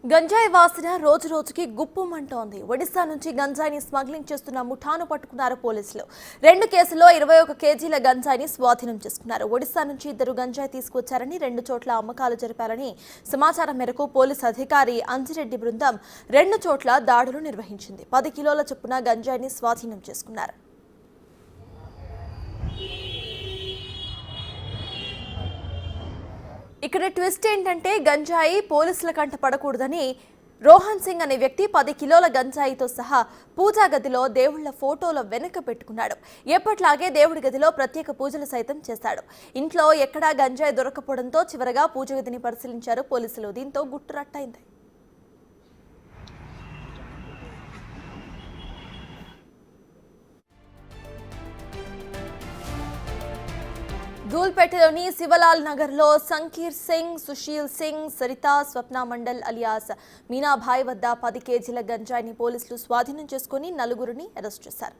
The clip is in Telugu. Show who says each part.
Speaker 1: గంజాయి వాసన రోజు రోజుకి గుప్పుమంటోంది. ఒడిశా నుంచి గంజాయిని స్మగ్లింగ్ చేస్తున్న ముఠాను పట్టుకున్నారు పోలీసులు. 2 కేసుల్లో 21 కేజీల గంజాయిని స్వాధీనం చేసుకున్నారు. ఒడిశా నుంచి 2 గంజాయి తీసుకొచ్చారని 2 చోట్ల అమ్మకాలు జరిపారని సమాచారం మేరకు పోలీసు అధికారి అంజిరెడ్డి బృందం 2 చోట్ల దాడులు నిర్వహించింది. 10 కిలోల చొప్పున గంజాయిని స్వాధీనం చేసుకున్నారు. ఇక్కడ ట్విస్ట్ ఏంటంటే గంజాయి పోలీసుల కంట పడకూడదని రోహన్ సింగ్ అనే వ్యక్తి 10 కిలోల గంజాయితో సహా పూజా గదిలో దేవుళ్ల ఫోటోల వెనుక పెట్టుకున్నాడు. ఎప్పట్లాగే దేవుడి గదిలో ప్రత్యేక పూజలు సైతం చేశాడు. ఇంట్లో ఎక్కడా గంజాయి దొరకపోవడంతో చివరగా పూజ గదిని పరిశీలించారు పోలీసులు. దీంతో గుట్టురట్టయింది. ధూల్పేటలోని శివలాల్ నగర్లో సంకీర్ సింగ్, సుశీల్ సింగ్, సరిత, స్వప్న మండల్ అలియాస్ మీనాభాయ్ వద్ద 10 కేజీల గంజాయిని పోలీసులు స్వాధీనం చేసుకుని 4 అరెస్ట్ చేశారు.